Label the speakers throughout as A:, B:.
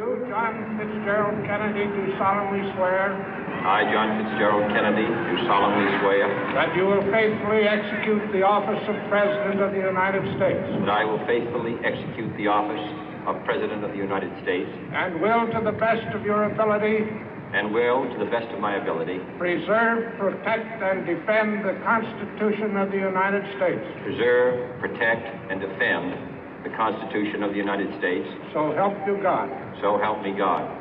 A: You, John Fitzgerald Kennedy, do solemnly swear.
B: I, John Fitzgerald Kennedy, do solemnly swear.
A: That you will faithfully execute the office of President of the United States.
B: That I will faithfully execute the office of President of the United States.
A: And will, to the best of your ability.
B: And will, to the best of my ability.
A: Preserve, protect, and defend the Constitution of the United States.
B: Preserve, protect, and defend the Constitution of the United States.
A: So help you God.
B: So help me God.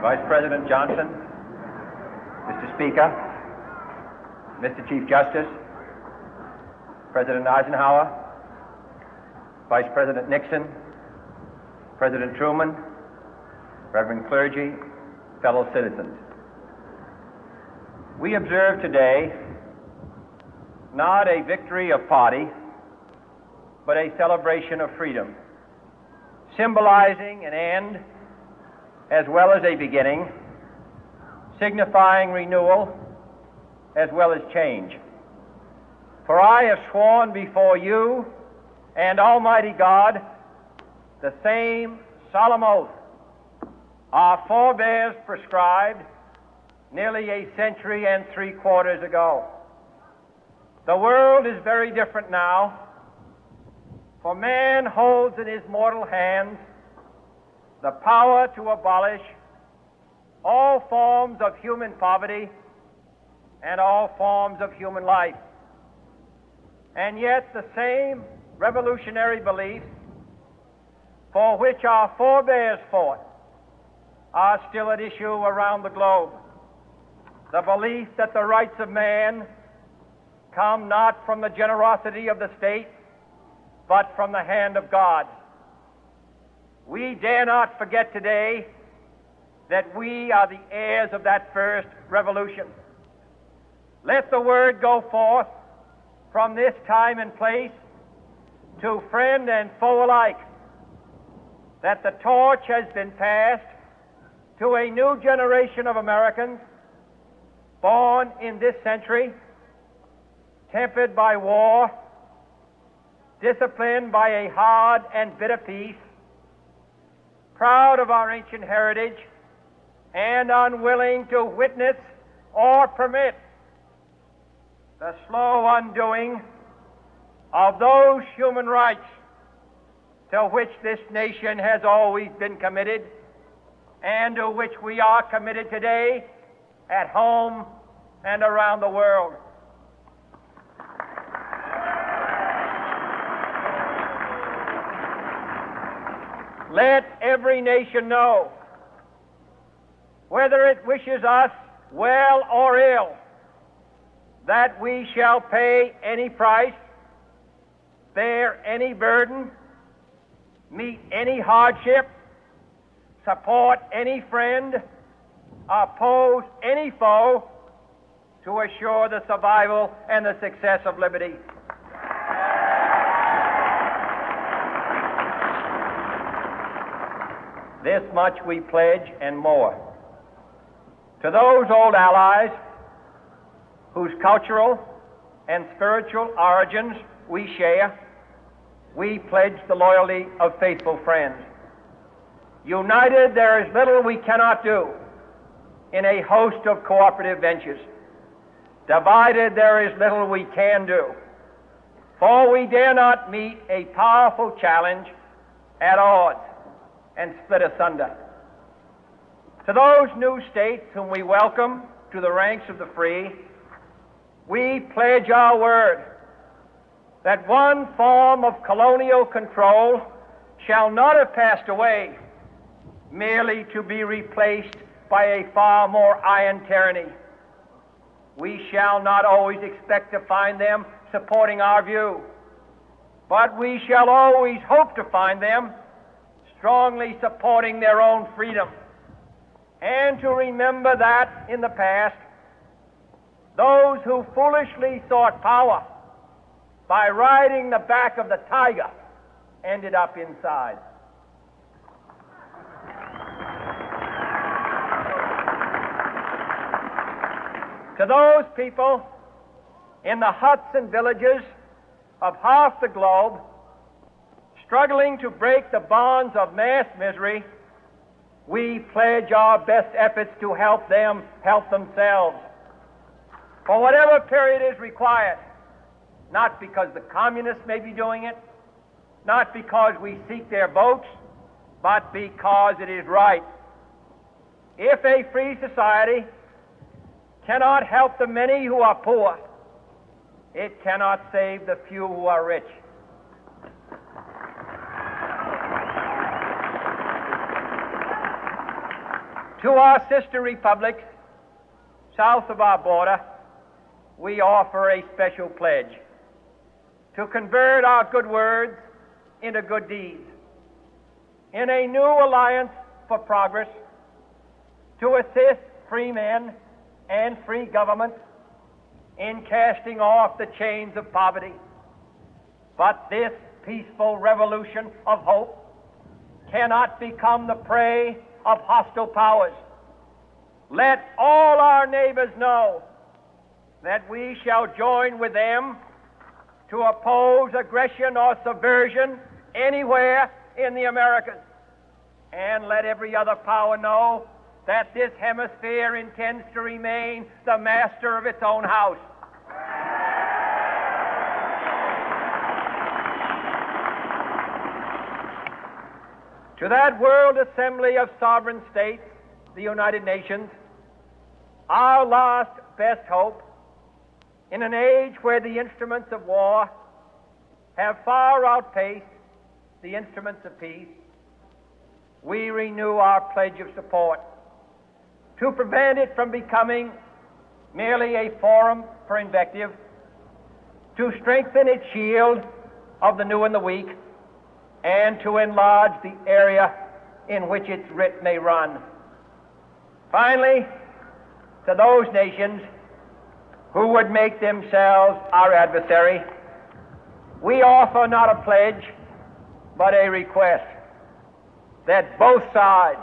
C: Vice President Johnson, Mr. Speaker, Mr. Chief Justice, President Eisenhower, Vice President Nixon, President Truman, Reverend clergy, fellow citizens. We observe today not a victory of party, but a celebration of freedom, symbolizing an end as well as a beginning, signifying renewal as well as change. For I have sworn before you and Almighty God the same solemn oath our forebears prescribed nearly a century and 3/4 ago. The world is very different now, for man holds in his mortal hands the power to abolish all forms of human poverty and all forms of human life. And yet the same revolutionary beliefs for which our forebears fought are still at issue around the globe. The belief that the rights of man come not from the generosity of the state, but from the hand of God. We dare not forget today that we are the heirs of that first revolution. Let the word go forth from this time and place to friend and foe alike that the torch has been passed to a new generation of Americans born in this century, tempered by war, disciplined by a hard and bitter peace, proud of our ancient heritage, and unwilling to witness or permit the slow undoing of those human rights to which this nation has always been committed and to which we are committed today at home and around the world. Let every nation know, whether it wishes us well or ill, that we shall pay any price, bear any burden, meet any hardship, support any friend, oppose any foe to assure the survival and the success of liberty. This much we pledge and more. To those old allies whose cultural and spiritual origins we share, we pledge the loyalty of faithful friends. United, there is little we cannot do in a host of cooperative ventures. Divided, there is little we can do, for we dare not meet a powerful challenge at odds and split asunder. To those new states whom we welcome to the ranks of the free, we pledge our word that one form of colonial control shall not have passed away merely to be replaced by a far more iron tyranny. We shall not always expect to find them supporting our view, but we shall always hope to find them strongly supporting their own freedom, and to remember that in the past, those who foolishly sought power by riding the back of the tiger ended up inside. To those people in the huts and villages of half the globe struggling to break the bonds of mass misery, we pledge our best efforts to help them help themselves for whatever period is required, not because the communists may be doing it, not because we seek their votes, but because it is right. If a free society cannot help the many who are poor, it cannot save the few who are rich. To our sister republics south of our border, we offer a special pledge to convert our good words into good deeds, in a new alliance for progress, to assist free men and free governments in casting off the chains of poverty. But this peaceful revolution of hope cannot become the prey of hostile powers. Let all our neighbors know that we shall join with them to oppose aggression or subversion anywhere in the Americas. And let every other power know that this hemisphere intends to remain the master of its own house. To that World Assembly of Sovereign States, the United Nations, our last best hope, in an age where the instruments of war have far outpaced the instruments of peace, we renew our pledge of support to prevent it from becoming merely a forum for invective, to strengthen its shield of the new and the weak, and to enlarge the area in which its writ may run. Finally, to those nations who would make themselves our adversary, we offer not a pledge, but a request that both sides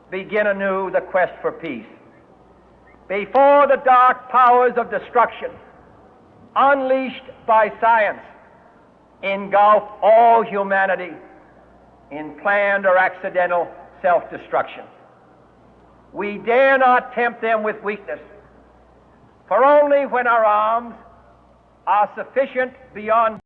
C: begin anew the quest for peace. Before the dark powers of destruction, unleashed by science, engulf all humanity in planned or accidental self-destruction, we dare not tempt them with weakness, for only when our arms are sufficient beyond